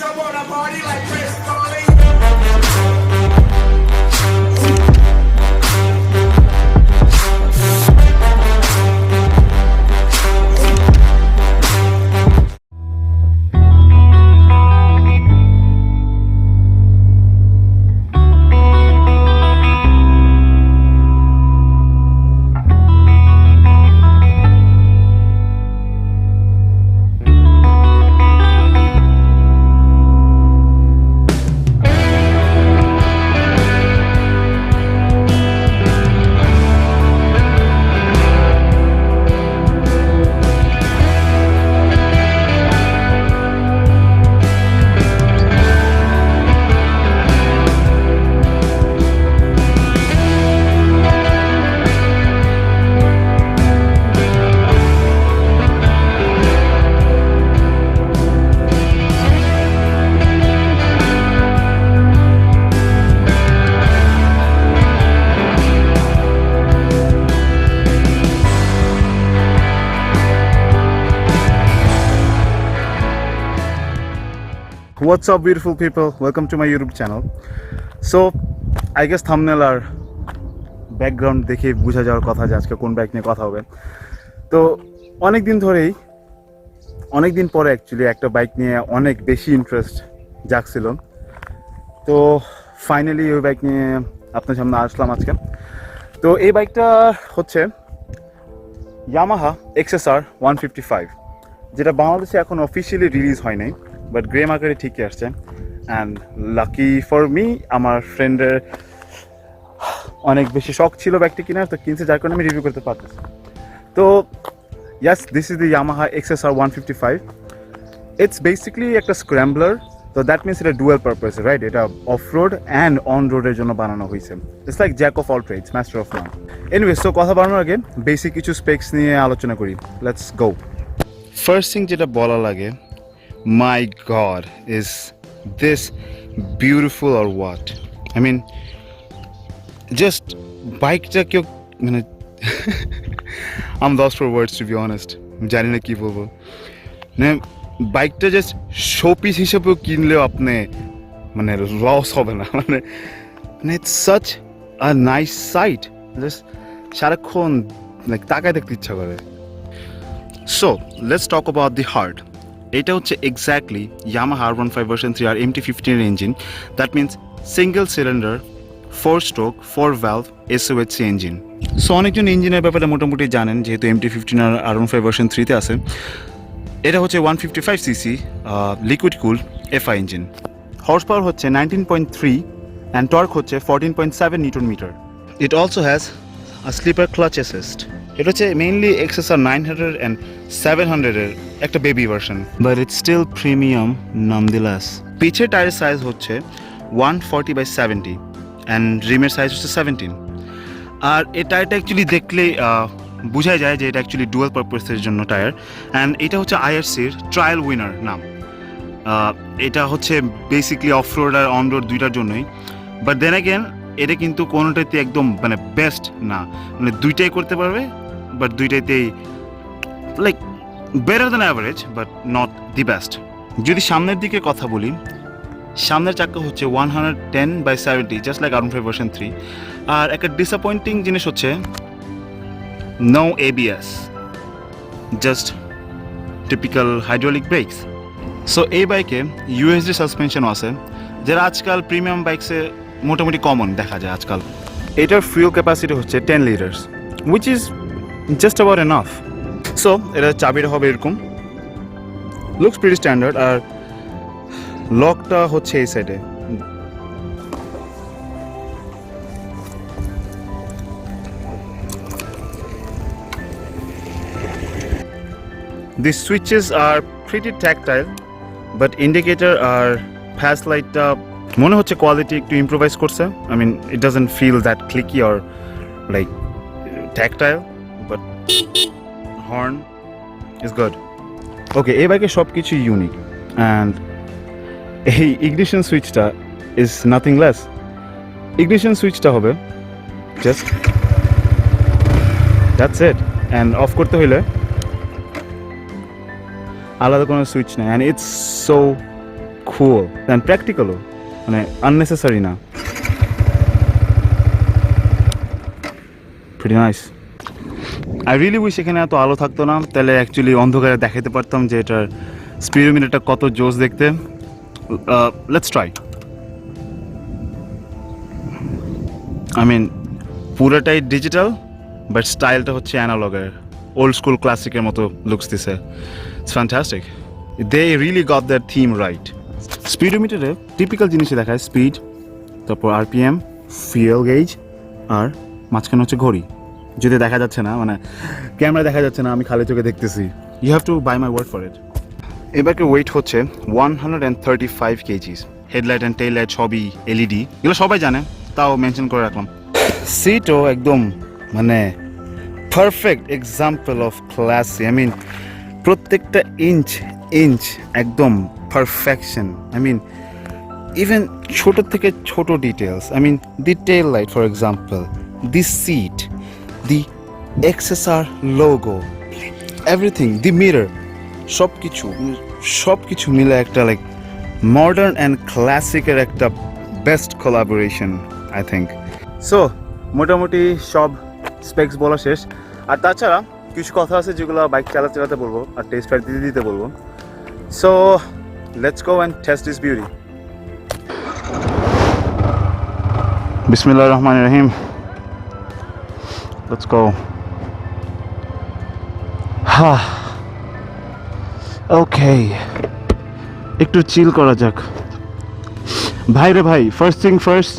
I wanna party like Chris Farley. What's up beautiful people, welcome to my YouTube channel. So I guess thumbnail আর background দেখে বোঝা যাওয়ার কথা যে আজকে কোন বাইক নিয়ে কথা হবে। তো অনেক দিন পরে অ্যাকচুয়ালি একটা বাইক নিয়ে অনেক বেশি ইন্টারেস্ট জাগছিল। তো ফাইনালি ওই বাইক নিয়ে আপনার সামনে আসলাম আজকে। তো এই বাইকটা হচ্ছে Yamaha XSR 155, যেটা বাংলাদেশে এখন অফিসিয়ালি রিলিজ হয় নাই, বাট গ্রে মার্কেটে ঠিকই আসছে। অ্যান্ড লাকি ফর মি, আমার ফ্রেন্ডের অনেক বেশি শখ ছিল বাইকটি কেনার, তো কিনছে, যার কারণে আমি রিভিউ করতে পারতেছি। তো yes, this is the Yamaha XSR 155. It's basically একটা স্ক্র্যাম্বলার, তো দ্যাট মিনস এটা ডুয়াল পারপাস, রাইট? এটা অফ রোড অ্যান্ড অন রোডের জন্য বানানো হয়েছে। It's like jack of all trades, master of none. Anyways, তো কথা বানানোর আগে বেসিক কিছু স্পেক্স নিয়ে আলোচনা করি। Let's go. ফার্স্ট থিং যেটা বলা লাগে, my god, is this beautiful or what? I mean, just বাইকটা কেউ মানে I'm lost for words to be honest, জানি না কি বলবো। মানে বাইকটা জাস্ট শোপিস হিসেবেও কিনলেও আপনি মানে লস হবে না। মানে it's such a nice site, just সারাক্ষণ লাইক তাকায় দেখতে ইচ্ছা করে। So let's talk about the heart. এটা হচ্ছে এক্স্যাক্টলি Yamaha R15 ভার্সন 3 আর MT-15 এর engine. That means single cylinder 4 stroke 4 valve SOHC engine. So অনেকজন ইঞ্জিনের ব্যাপারে মোটামুটি জানেন, যেহেতু MT-15 আর R15 ভার্সন 3-তে আছে। এটা হচ্ছে 155cc liquid cool FI engine. Horse power হচ্ছে 19.3 অ্যান্ড টর্ক হচ্ছে 14.7 newton meter. It also has a slipper clutch assist. এটা হচ্ছে মেইনলি XSR 900 অ্যান্ড 700 এর একটা baby version, but it's still premium nonetheless. পিছের টায়ারের সাইজ হচ্ছে 140/70 অ্যান্ড রিমের সাইজ হচ্ছে 17। আর এই টায়ারটা অ্যাকচুয়ালি দেখলেই বোঝা যায় যে এটা অ্যাকচুয়ালি ডুয়াল পারপাসের জন্য টায়ার। অ্যান্ড এটা হচ্ছে IRCর ট্রায়াল উইনার নাম। এটা হচ্ছে বেসিকলি অফ রোড আর অন রোড দুইটার জন্যই, বাট দেন অ্যাগেন এটা কিন্তু কোনোটাতে একদম মানে বেস্ট না, মানে দুইটাই করতে পারবে, বাট দুইটাইতেই like better than average but not the best. যদি সামনের দিকে কথা বলি, সামনের চাকা হচ্ছে 110/70, জাস্ট লাইক R15 ভার্সন 3। আর একটা ডিসঅ্যাপয়েন্টিং জিনিস হচ্ছে no ABS, just typical hydraulic brakes. So এই বাইকে USD সাসপেনশনও আছে, যারা আজকাল প্রিমিয়াম বাইকসে মোটামুটি কমন দেখা যায় আজকাল। এটার ফিউল ক্যাপাসিটি হচ্ছে 10 litres, which is just about enough. So এটা চাবিটা হবে এরকম, লুকস প্রিটি স্ট্যান্ডার্ড। আর লকটা হচ্ছে এই সাইডে। The switches are pretty tactile, but indicator আর ফ্ল্যাশ লাইটটা মনে হচ্ছে কোয়ালিটি একটু ইম্প্রোভাইজ করছে। I mean, it doesn't feel that clicky or like tactile, but horn is good. Okay, এই বাইকে সব কিছু ইউনিক, অ্যান্ড এই ইগনিশন সুইচটা ইজ নাথিং লেস। ইগনিশন সুইচটা হবে just that's it, and of করতে হইলে আলাদা কোনো সুইচ নেই, and it's so cool and practical, মানে unnecessary না, pretty nice. I really wish এখানে এত আলো থাকতো না, তাহলে অ্যাকচুয়ালি অন্ধকারে দেখাতে পারতাম যে এটার স্পিডোমিটারটা কত জোস দেখতে. Let's try. I mean পুরোটাই ডিজিটাল বাট স্টাইলটা হচ্ছে অ্যানালগের, ওল্ড স্কুল ক্লাসিকের মতো লুকস দিছে. It's fantastic. They really got that theme right. স্পিডোমিটারে টিপিক্যাল জিনিসই দেখায়, স্পিড, তারপর আরপিএম, ফিউয়েল গেজ, আর মাঝখানে হচ্ছে ঘড়ি. যদি দেখা যাচ্ছে না, মানে ক্যামেরা দেখা যাচ্ছে না, আমি খালি চোখে দেখতেছি. You have to buy my word for it. এবারকে ওয়েট হচ্ছে 135 kgs. Headlight and tail light সবই এলইডি, এগুলো সবাই জানে, তাও মেনশন করে রাখলাম. সিটও একদম মানে perfect example of classy. I mean প্রত্যেকটা ইঞ্চ একদম পারফেকশন. আই মিন ইভেন ছোট থেকে ছোট details. I mean the tail light for example, the seat, the XSR logo, everything, the mirror, সব কিছু মিলে একটা লাইক মডার্ন অ্যান্ড ক্লাসিকের একটা best collaboration I think. So মোটামুটি সব স্পেক্স বলা শেষ. আর তাছাড়া কিছু কথা আছে যেগুলো বাইক চালাতে বলবো আর টেস্ট রাইড দিতে বলবো. So let's go and test this beauty. বিসমিল্লাহির রহমানির রহিম. Let's go. ওকে, একটু চিল করা যাক. ভাই রে ভাই, ফার্স্ট থিং ফার্স্ট,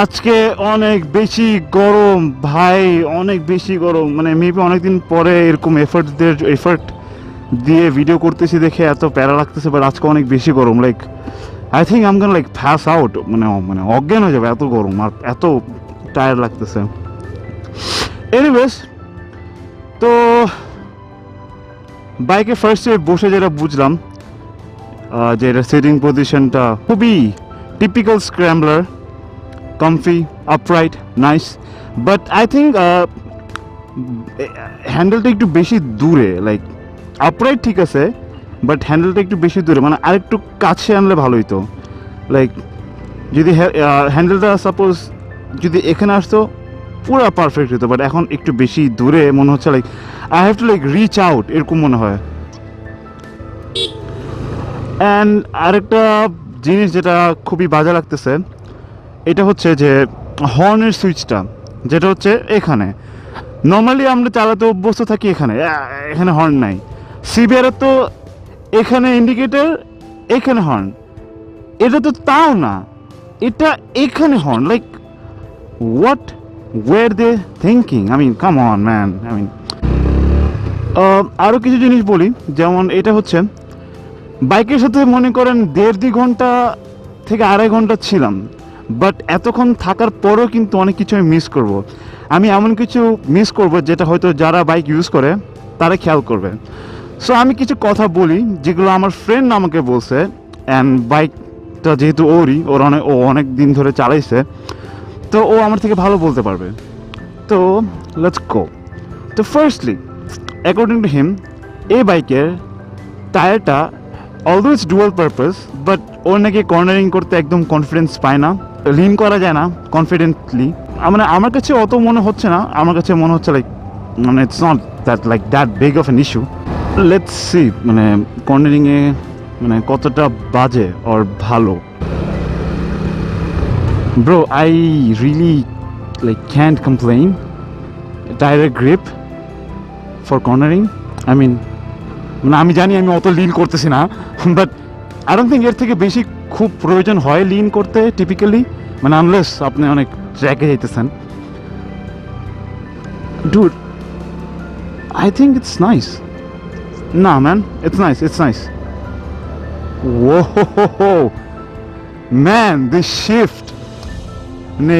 আজকে অনেক বেশি গরম ভাই, অনেক বেশি গরম. মানে মেবি অনেকদিন পরে এরকম এফার্ট দিয়ে ভিডিও করতেছি দেখে এত প্যারা লাগতেছে, বাট আজকে অনেক বেশি গরম. Like I think I am gonna like pass out, মানে অজ্ঞান হয়ে যাবে, এত গরম আর এত টায়ার্ড লাগতেছে. এনিওয়েজ, তো বাইকে ফার্স্টে বসে যেটা বুঝলাম যে এটা সিটিং পজিশনটা খুবই typical scrambler, comfy, upright, nice, but I think হ্যান্ডেলটা একটু বেশি দূরে. লাইক আপরাইট ঠিক আছে, বাট হ্যান্ডেলটা একটু বেশি দূরে, মানে আরেকটু কাছে আনলে ভালো হতো. লাইক যদি হ্যান্ডেলটা সাপোজ যদি এখানে আসতো পুরো পারফেক্ট হতো, বাট এখন একটু বেশি দূরে মনে হচ্ছে. Like I have to like reach out, এরকম মনে হয়. অ্যান্ড আরেকটা জিনিস যেটা খুবই বাজে লাগতেছে, এটা হচ্ছে যে হর্নের সুইচটা, যেটা হচ্ছে এখানে. নর্মালি আমরা চালাতে অভ্যস্ত থাকি এখানে হর্ন নাই. সিবিআর তো এখানে ইন্ডিকেটর, এখানে হর্ন. এটা তো তাও না, এটা এখানে horn. Like what were they thinking? I mean come on man. I mean আরও কিছু জিনিস বলি, যেমন এটা হচ্ছে বাইকের সাথে মনে করেন 1.5-2 ঘন্টা থেকে 2.5 ঘন্টা ছিলাম, বাট এতক্ষণ থাকার পরেও কিন্তু অনেক কিছু আমি মিস করব. আমি এমন কিছু মিস করব যেটা হয়তো যারা বাইক ইউজ করে তারা খেয়াল করবে. সো আমি কিছু কথা বলি যেগুলো আমার ফ্রেন্ড আমাকে বলছে, অ্যান্ড বাইকটা যেহেতু ও অনেক দিন ধরে চালাইছে, তো ও আমার থেকে ভালো বলতে পারবে. তো লেটস গো. তো ফার্স্টলি অ্যাকর্ডিং টু হিম, এই বাইকের টায়ারটা although it's dual purpose, but ওর নাকি কর্নারিং করতে একদম কনফিডেন্স পায় না, লিন করা যায় না কনফিডেন্টলি. মানে আমার কাছে অত মনে হচ্ছে না, আমার কাছে মনে হচ্ছে লাইক মানে it's not that big of an issue. Let's see মানে কর্নারিংয়ে মানে কতটা বাজে আর ভালো. Bro, I really like can't complain. টায়ারের grip for cornering, I mean মানে আমি জানি আমি অত লিন করতেছি না, বাট আই ডোন্ট থিঙ্ক এর থেকে বেশি খুব প্রয়োজন হয় লিন করতে টিপিক্যালি, মানে আনলেস আপনি অনেক ট্র্যাকে যাইতেছেন. Dude, I think it's nice. না ম্যান, ইটস নাইস. ওহো ম্যান, দিস শিফট, মানে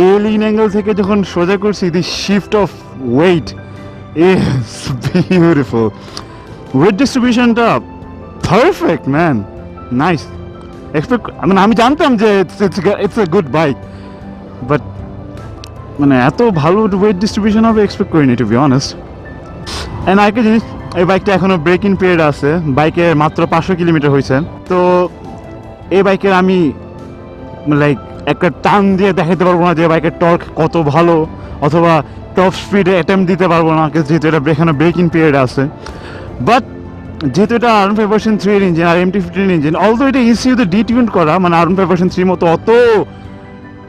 এ লিন অ্যাঙ্গেল থেকে যখন সোজা করছি, this shift of weight is beautiful. Weight distributionটা perfect man, nice. আমি জানতাম যে it's a good bike, but মানে এত ভালো ওয়েট ডিস্ট্রিবিউশন হবে এক্সপেক্ট করিনি, টু বি অনেস্ট. অ্যান্ড আরেকটা জিনিস, এই বাইকটা এখনও ব্রেক ইন পিরিয়ড আছে, বাইকের মাত্র 500 কিলোমিটার হয়েছে। তো এই বাইকের আমি লাইক একটা টান দিয়ে দেখাতে পারবো না যে বাইকের টর্ক কত ভালো, অথবা টপ স্পিডে অ্যাটেম্প দিতে পারবো না, যেহেতু এটা এখানে ব্রেক ইন পিরিয়ড আছে। বাট যেহেতু এটা R15 ভার্সন 3 এর ইঞ্জিন আর MT-15 ইঞ্জিন, অলদো এটা ECU-তে ডিটিউন করা, মানে R15 ভার্সন 3 মতো অত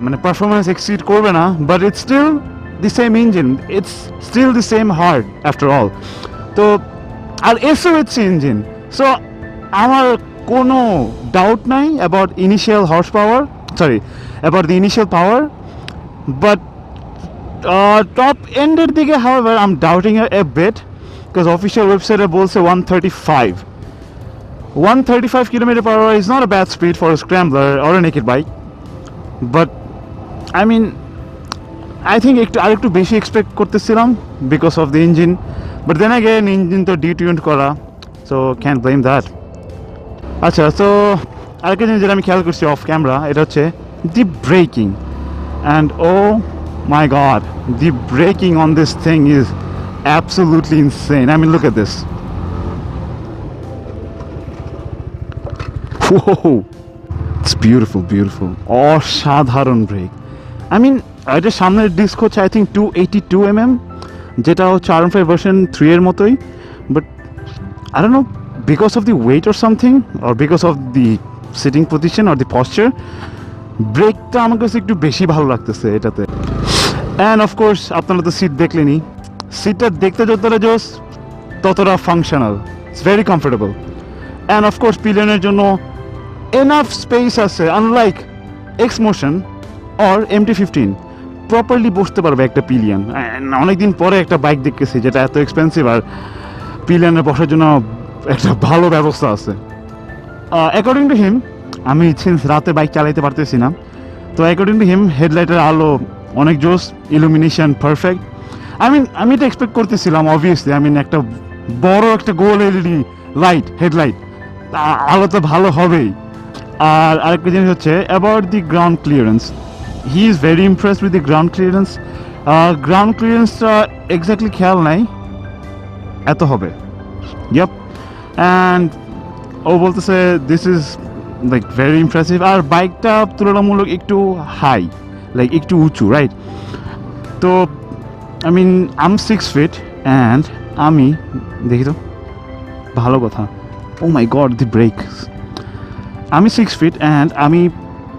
মানে পারফরমেন্স এক্সিড করবে না, but it's still the same engine, it's still the same heart after all. তো আর SOHC ইঞ্জিন, সো আমার কোনো ডাউট নাই about initial horse power, sorry about the initial power, but top এন্ডের দিকে however I'm doubting a bit, because official website বলছে 135 km/h is not a bad speed for a scrambler or a naked bike, but I mean I think আরেকটু বেশি expect করতেছিলাম because of the engine, but then again engine তো ডিটিউনড করা, so can't blame that. আচ্ছা, তো আরেকটা জিনিস যেটা আমি খেয়াল করছি অফ ক্যামেরা, এটা হচ্ছে the braking, and oh my god, the braking on this thing is absolutely insane. I mean, look at this. Whoa, it's beautiful, beautiful. অসাধারণ ব্রেক। I mean, এটা সামনের ডিস্ক হচ্ছে I think 282 mm, যেটা হচ্ছে R15 version 3 এর মতোই, but I don't know, because of the weight or something, or because of the sitting position or the posture, ব্রেকটা আমার কাছে একটু বেশি ভালো লাগতেছে এটাতে। অ্যান্ড অফকোর্স আপনারা তো সিট দেখলেনি, সিটটা দেখতে যতটা জোস ততটা functional, it's very comfortable. And of course পিলিয়নের জন্য এনাফ স্পেস আছে, unlike Xmotion or MT-15 properly বসতে পারবে একটা পিলিয়ন। অনেকদিন পরে একটা বাইক দেখতেছি যেটা এত এক্সপেন্সিভ আর পিলিয়নে বসার জন্য একটা ভালো ব্যবস্থা আছে। অ্যাকর্ডিং টু হিম, আমি সিন্স রাতে বাইক চালাইতে পারতেছি না, তো অ্যাকর্ডিং টু হিম হেডলাইটের আলো অনেক জোস, ইলুমিনেশন পারফেক্ট। আমি এটা এক্সপেক্ট করতেছিলাম অবভিয়াসলি, একটা বড় একটা গোল LED লাইট, হেডলাইট, আলো তো ভালো হবেই। আর আরেকটা জিনিস হচ্ছে about the ground clearance, he is very impressed with the ground clearance. গ্রাউন্ড ক্লিয়ারেন্সটা এক্স্যাক্টলি খেয়াল নাই, এত হবে, ইয়াপ। অ্যান্ড ও বলতেছে this is like very impressive. আর বাইকটা তুলনামূলক একটু হাই, লাইক একটু উঁচু, রাইট? তো I mean, I'm 6 feet and আমি দেখি তো, ভালো কথা, ও মাই গড দি ব্রেকস। আমি 6 feet and আমি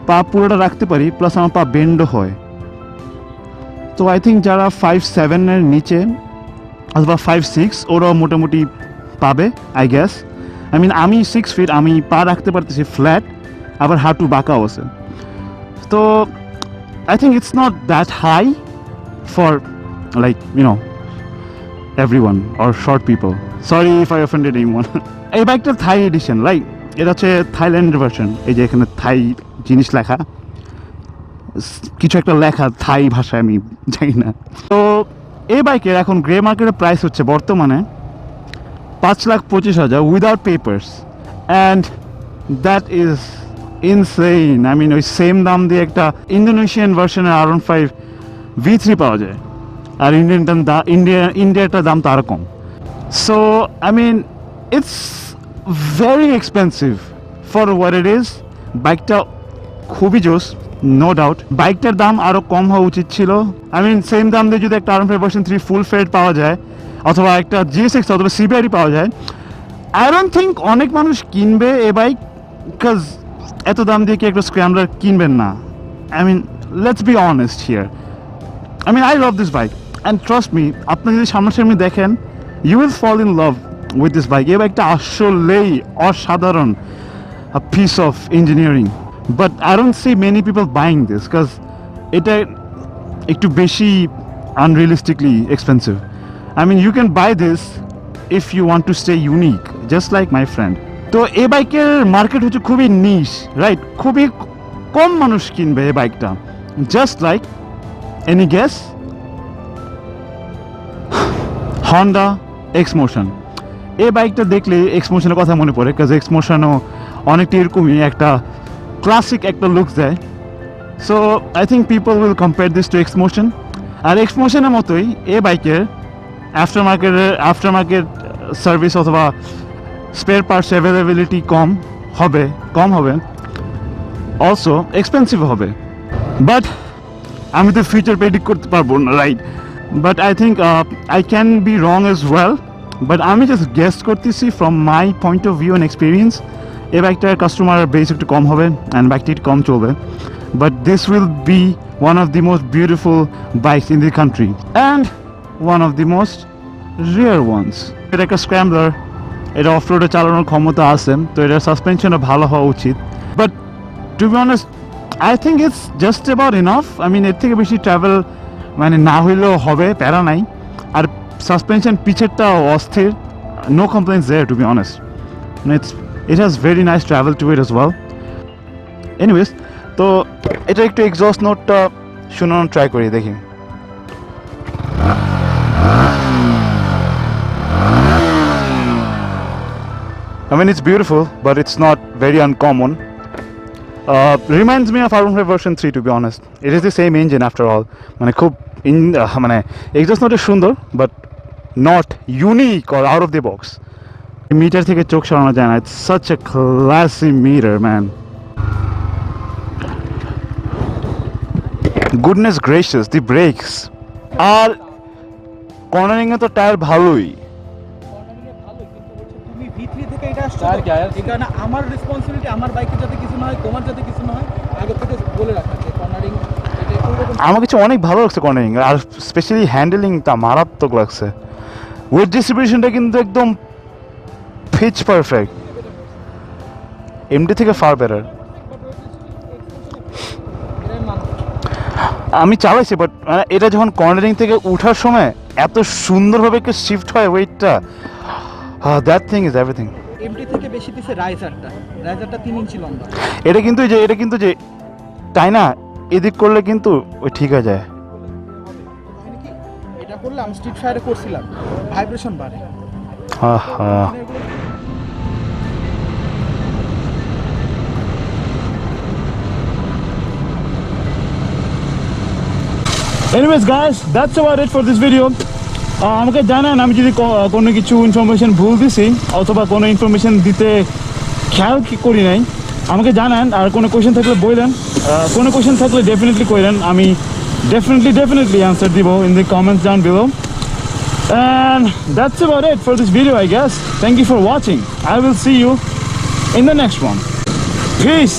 পা পুরোটা রাখতে পারি, প্লাস আমার পা বেন্ডও হয়। তো আই থিঙ্ক যারা 5'7" এর নিচে অথবা 5'6" ওরাও মোটামুটি পাবে, আই গ্যাস। আমি 6 feet, আমি পা রাখতে পারতেছি ফ্ল্যাট, আবার হাঁটু বাঁকাও আছে। তো I think it's not that high for like everyone or short people. Sorry if I offended anyone. এই বাইকটা থাই এডিশন, লাইক এটা হচ্ছে থাইল্যান্ডের ভার্সন। এই যে এখানে থাই জিনিস লেখা, কিছু একটা লেখা থাই ভাষায়, আমি জানি না। তো এই বাইকের এখন গ্রে মার্কেটের প্রাইস হচ্ছে বর্তমানে 5,25,000 without papers, and that is insane. ওই সেম দাম দিয়ে একটা ইন্দোনেশিয়ান ভার্সনের R15 V3 পাওয়া যায়, আর ইন্ডিয়াটার দাম তো আরও কম। So it's very expensive for what it is. বাইকটা খুবই জোস, নো ডাউট। বাইকটার দাম আরও কম হওয়া উচিত ছিল। সেম দাম দিয়ে যদি একটা R15 ভার্সন 3 ফুল ফেড পাওয়া যায়, অথবা একটা GSX অথবা CBR পাওয়া যায়, আই ডোন্ট থিঙ্ক অনেক মানুষ কিনবে এ বাইক, বিকজ এত দাম দিয়ে কি একটা স্ক্র্যাম্বলার কিনবেন না। Let's be honest here. I love this bike, and trust me, আপনি যদি সামনাসামনি দেখেন, you will fall in love with this bike. এই বাইকটা আসলেই অসাধারণ a piece of engineering, but I don't see many people buying this because এটা একটু বেশি unrealistically expensive. You can buy this if you want to stay unique, just like my friend. তো এই বাইকের মার্কেট হচ্ছে খুবই নিশ, রাইট? খুবই কম মানুষ কিনবে এই বাইকটা, just like any guess? Honda X-Motion. এই বাইকটা দেখলে X-Motionের কথা মনে পড়ে, কারণ X-Motionও অনেকটা এরকমই একটা ক্লাসিক একটা লুক দেয়। So I think people will compare this to X-Motion। আর X-Motionের মতোই এই বাইকের আফটার মার্কেট সার্ভিস অথবা স্পেয়ার পার্টস অ্যাভেলেবিলিটি কম হবে অলসো এক্সপেন্সিভ হবে বাট আমি তো ফিউচার প্রেডিক্ট করতে পারবো না right but I think I can be wrong as well but আমি জাস্ট গেস্ট করতেছি from my point of view and experience এই বাইকটার কাস্টমার বেস একটু কম হবে অ্যান্ড বাইকটি একটু কম চলবে but this will be one of the most beautiful bikes in the country and one of the most rare ones. এটা একটা স্ক্র্যাম্বলার, এটা অফ রোডে চালানোর ক্ষমতা আছে, তো এটার সাসপেনশনও ভালো হওয়া উচিত but to be honest I think it's just about enough. I mean এর থেকে বেশি ট্রাভেল মানে না হইলেও হবে, প্যারা নাই। আর সাসপেনশন পিছেরটাও অস্থির, no complaints there to be honest. It has very nice travel to it as well. Anyways, তো এটা একটু এক্সস্ট নোটটা শোনানোর ট্রাই করি, দেখি। I mean, it's beautiful, but it's not very uncommon. Reminds me of R15 version 3, to be honest. It is the same engine after all. মানে খুব মানে এক্সস্ট নোটে সুন্দর, but not unique or out of the box. Meter থেকে চোখ সরানো যায় না। It's such a classy meter, man. Goodness gracious, the brakes. আর কর্নারিং এ তো টায়ার ভালোই। তুমি V3 থেকে এটা আসছো, এটা না আমার রেসপন্সিবিলিটি, আমার বাইকে যাতে কিছু না হয়, তোমার যাতে কিছু না হয়, আগে থেকে বলে রাখা যে কর্নারিং আমার কিছু অনেক ভালো লাগছে কর্নারিং, আর স্পেশালি হ্যান্ডেলিংটা মারাত্মক লাগছে। ওয়েট ডিস্ট্রিবিউশনটা কিন্তু একদম পিচ পারফেক্ট, এমডি থেকে ফার বেটার। আমি চালাইছি, বাট এটা যখন কর্নারিং থেকে ওঠার সময় এত সুন্দরভাবে শিফট হয় ওয়েটটা, that thing is everything. MD থেকে বেশি দিছে রাইজারটা 3 ইঞ্চি লম্বা। এটা কিন্তু যে তাই না, এদিক করলে কিন্তু ওই ঠিক হয়ে যায়। এটা করলে আমি স্ট্রিট ফায়ারে করছিলাম, ভাইব্রেশন বাড়ে। Anyways guys, that's about it for this video. আমাকে জানান আমি যদি কোনো কিছু ইনফরমেশন ভুল দিছি অথবা কোনো ইনফরমেশন দিতে খেয়াল করি নাই, আমাকে জানান। আর কোনো কোয়েশ্চেন থাকলে বললেন, কোনো কোয়েশ্চেন থাকলে ডেফিনেটলি কইলেন, আমি ডেফিনেটলি আনসার দিব in the comments down below. And that's about it for this video, I guess. Thank you for watching. I will see you in the next one. Peace.